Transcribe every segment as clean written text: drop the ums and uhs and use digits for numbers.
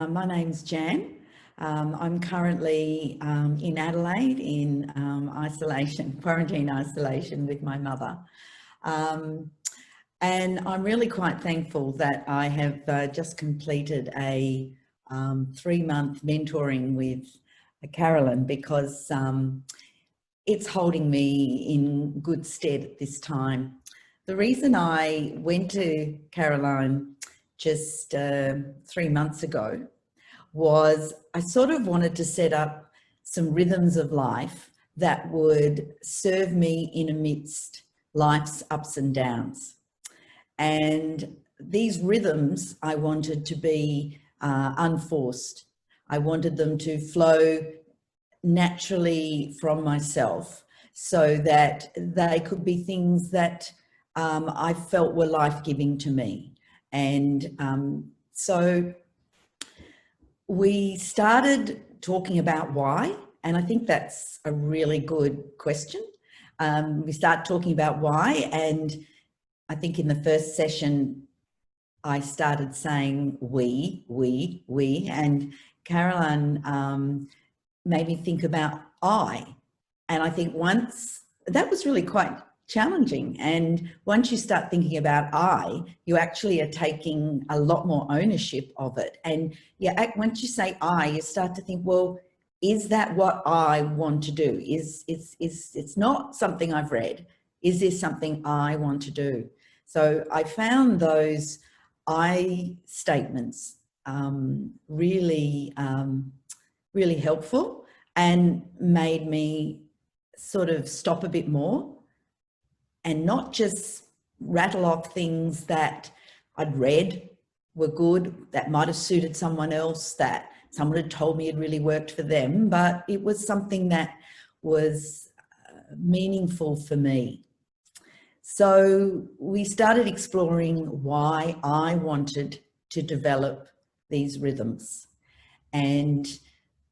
My name's Jan. I'm currently in Adelaide in quarantine isolation with my mother. And I'm really quite thankful that I have just completed a 3-month mentoring with Carolyn, because it's holding me in good stead at this time. The reason I went to Caroline just 3 months ago was I sort of wanted to set up some rhythms of life that would serve me in amidst life's ups and downs. And these rhythms I wanted to be unforced. I wanted them to flow naturally from myself, so that they could be things that I felt were life-giving to me. And so we started talking about why, and I think that's a really good question. We start talking about why, and I think in the first session, I started saying we, and Caroline made me think about I. And I think once, that was really quite challenging. And once you start thinking about I, you actually are taking a lot more ownership of it. And yeah, once you say I, you start to think, well, is that what I want to do? It's not something I've read. Is this something I want to do? So I found those I statements really helpful, and made me sort of stop a bit more and not just rattle off things that I'd read were good, that might have suited someone else, that someone had told me it really worked for them, but it was something that was meaningful for me. So we started exploring why I wanted to develop these rhythms. And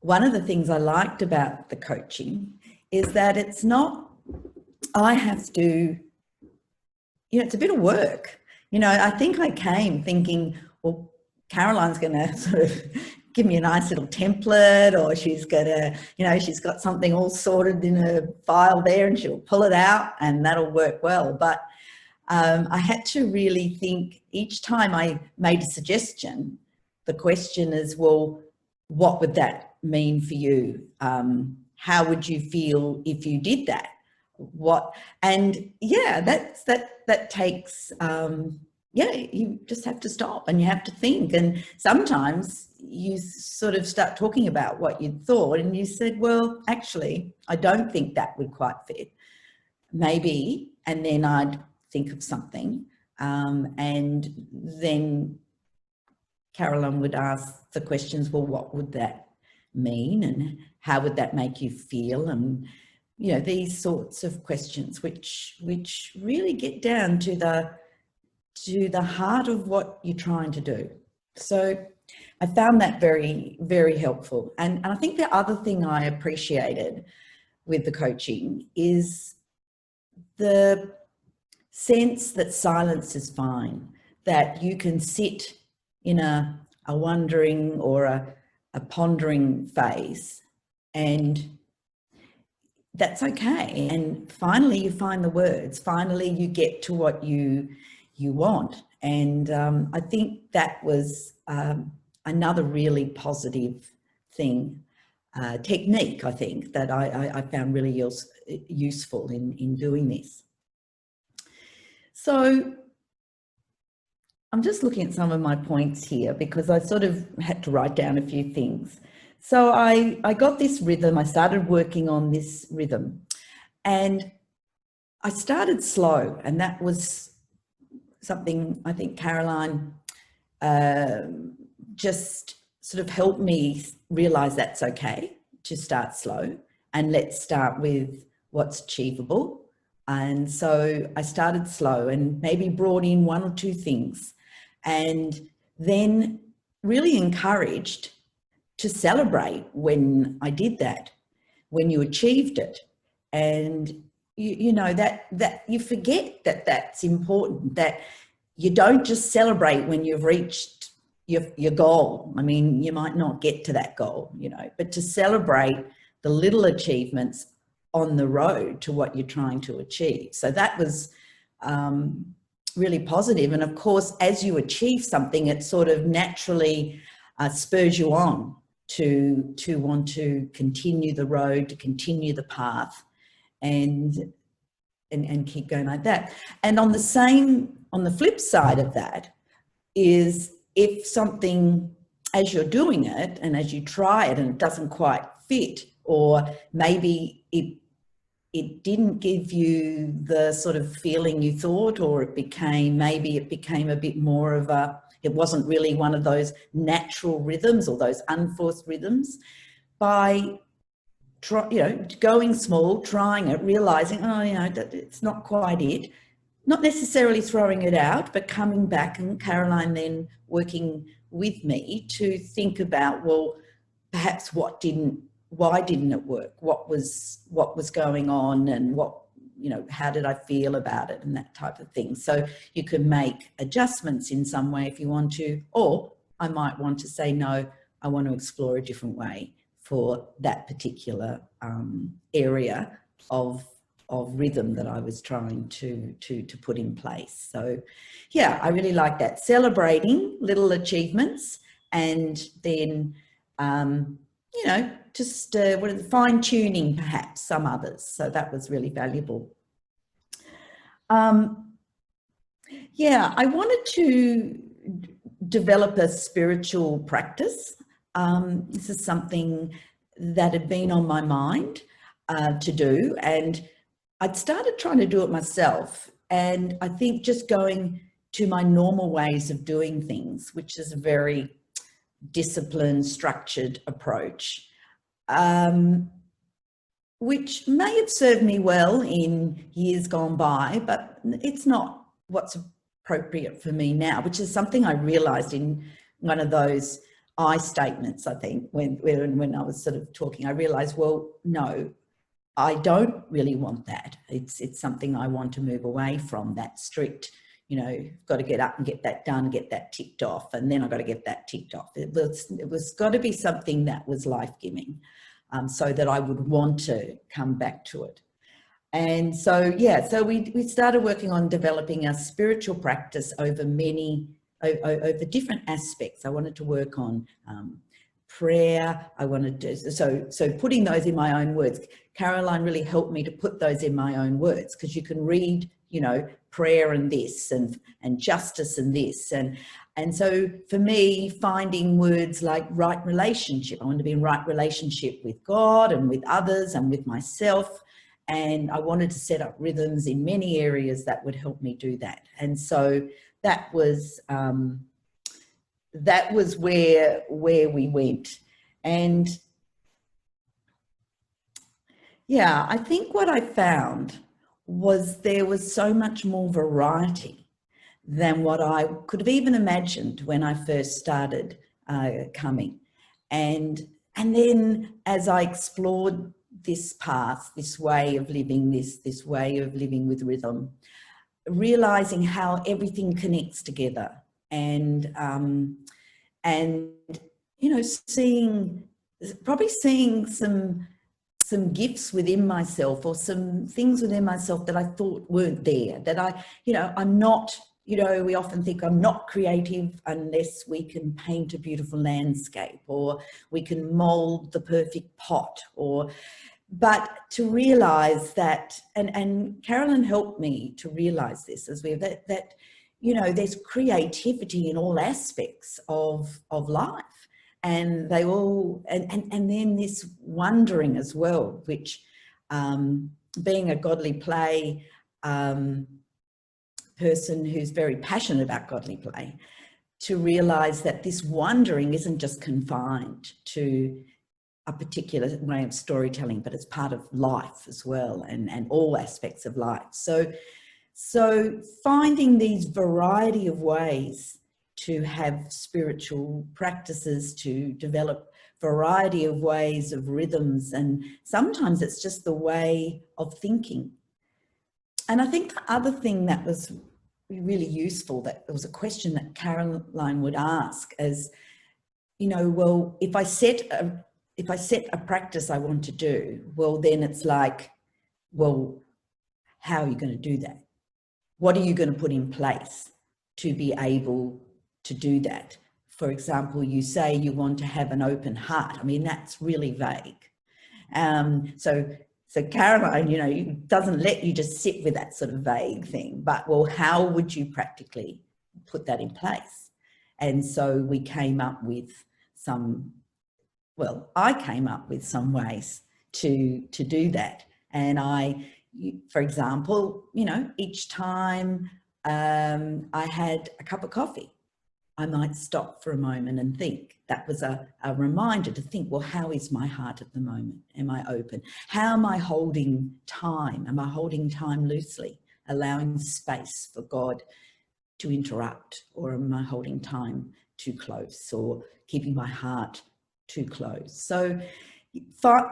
one of the things I liked about the coaching is that it's not, I have to, it's a bit of work. I think I came thinking, well, Caroline's going to sort of give me a nice little template, or she's going to, she's got something all sorted in a file there and she'll pull it out and that'll work well. But I had to really think each time I made a suggestion. The question is, well, what would that mean for you? How would you feel if you did that? And yeah, that takes, you just have to stop and you have to think. And sometimes you sort of start talking about what you'd thought and you said, well, actually, I don't think that would quite fit. Maybe, and then I'd think of something, and then Caroline would ask the questions, well, what would that mean and how would that make you feel? And, these sorts of questions, which really get down to the heart of what you're trying to do. So I found that very, very helpful. And I think the other thing I appreciated with the coaching is the sense that silence is fine, that you can sit in a wondering or a pondering phase, and that's okay. And finally you find the words, finally you get to what you want. And I think that was another really positive thing, technique, I think, that I found really useful in doing this. So I'm just looking at some of my points here because I sort of had to write down a few things. So I got this rhythm, I started working on this rhythm, and I started slow, and that was something I think Caroline just sort of helped me realize that's okay to start slow, and let's start with what's achievable. And so I started slow and maybe brought in 1 or 2 things, and then really encouraged to celebrate when I did that, when you achieved it. And you know that you forget that that's important, that you don't just celebrate when you've reached your goal. I mean, you might not get to that goal, you know, but to celebrate the little achievements on the road to what you're trying to achieve. So that was really positive. And of course, as you achieve something, it sort of naturally spurs you on to want to continue the road, to continue the path, and keep going like that. And on the flip side of that is, if something, as you're doing it and as you try it and it doesn't quite fit, or maybe it didn't give you the sort of feeling you thought, or maybe it became a bit more of it wasn't really one of those natural rhythms or those unforced rhythms, by going small, trying it, realizing, that it's not quite it, not necessarily throwing it out, but coming back, and Caroline then working with me to think about, well, perhaps why didn't it work? What was going on, and how did I feel about it, and that type of thing. So you can make adjustments in some way if you want to, or I might want to say, no, I want to explore a different way for that particular area of rhythm that I was trying to put in place. So yeah, I really like that, celebrating little achievements, and then just fine tuning perhaps some others. So that was really valuable. Yeah, I wanted to develop a spiritual practice. This is something that had been on my mind to do, and I'd started trying to do it myself. And I think just going to my normal ways of doing things, which is a very disciplined, structured approach, which may have served me well in years gone by, but it's not what's appropriate for me now, which is something I realized in one of those I statements, I think, when I was sort of talking. I realized, well, no, I don't really want that. It's something I want to move away from, that strict, got to get up and get that done, get that ticked off, and then I've got to get that ticked off. It was got to be something that was life-giving, so that I would want to come back to it. And so, yeah, so we started working on developing a spiritual practice over different aspects. I wanted to work on prayer. I wanted to, so putting those in my own words. Caroline really helped me to put those in my own words, because you can read, prayer and this, and justice and this. And so for me, finding words like right relationship, I wanted to be in right relationship with God and with others and with myself. And I wanted to set up rhythms in many areas that would help me do that. And so that was where we went. And yeah, I think what I found was there was so much more variety than what I could have even imagined when I first started coming. And then as I explored this path, this way of living, this way of living with rhythm, realizing how everything connects together, and seeing some gifts within myself, or some things within myself that I thought weren't there, that I'm not, we often think I'm not creative unless we can paint a beautiful landscape, or we can mold the perfect pot, but to realize that, and Carolyn helped me to realize this as well, that there's creativity in all aspects of life. And they all, and then this wondering as well, which being a godly play person who's very passionate about godly play, to realize that this wondering isn't just confined to a particular way of storytelling, but it's part of life as well, and all aspects of life. So finding these variety of ways to have spiritual practices, to develop variety of ways of rhythms, and sometimes it's just the way of thinking. And I think the other thing that was really useful that there was a question that Caroline would ask as, you know, well, if I set a practice I want to do, well, then it's like, well, how are you going to do that? What are you going to put in place to be able to do that? For example, you say you want to have an open heart. I mean, that's really vague. So Caroline, you know, doesn't let you just sit with that sort of vague thing, but well, how would you practically put that in place? And so we came up with I came up with some ways to do that. And for example, you know, each time I had a cup of coffee, I might stop for a moment and think. That was a reminder to think, well, how is my heart at the moment? Am I open? How am I holding time? Am I holding time loosely, allowing space for God to interrupt? Or am I holding time too close, or keeping my heart too close? So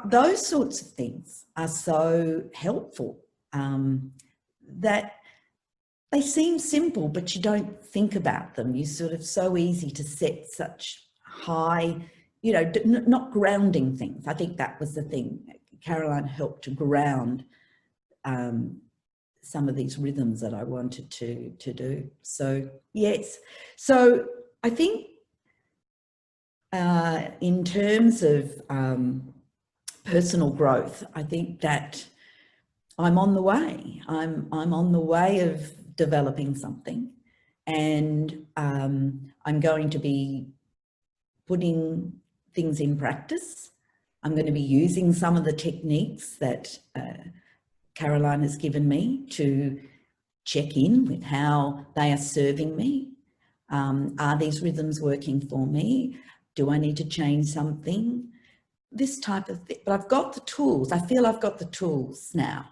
those sorts of things are so helpful, that they seem simple, but you don't think about them. You're sort of so easy to set such high, you know, not grounding things. I think that was the thing. Caroline helped to ground some of these rhythms that I wanted to do. So, yes. So I think in terms of personal growth, I think that I'm on the way. I'm on the way of developing something, and I'm going to be putting things in practice. I'm going to be using some of the techniques that Caroline has given me to check in with how they are serving me. Are these rhythms working for me? Do I need to change something? This type of thing. But I've got the tools. I feel I've got the tools now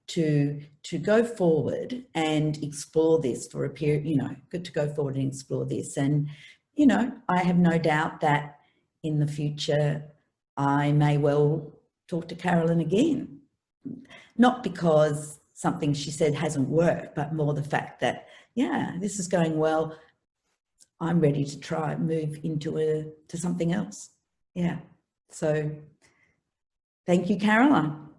to go forward and explore this for a period, you know, good to go forward and explore this. And, you know, I have no doubt that in the future, I may well talk to Carolyn again. Not because something she said hasn't worked, but more the fact that, yeah, this is going well. I'm ready to try and move into to something else. Yeah. So thank you, Caroline.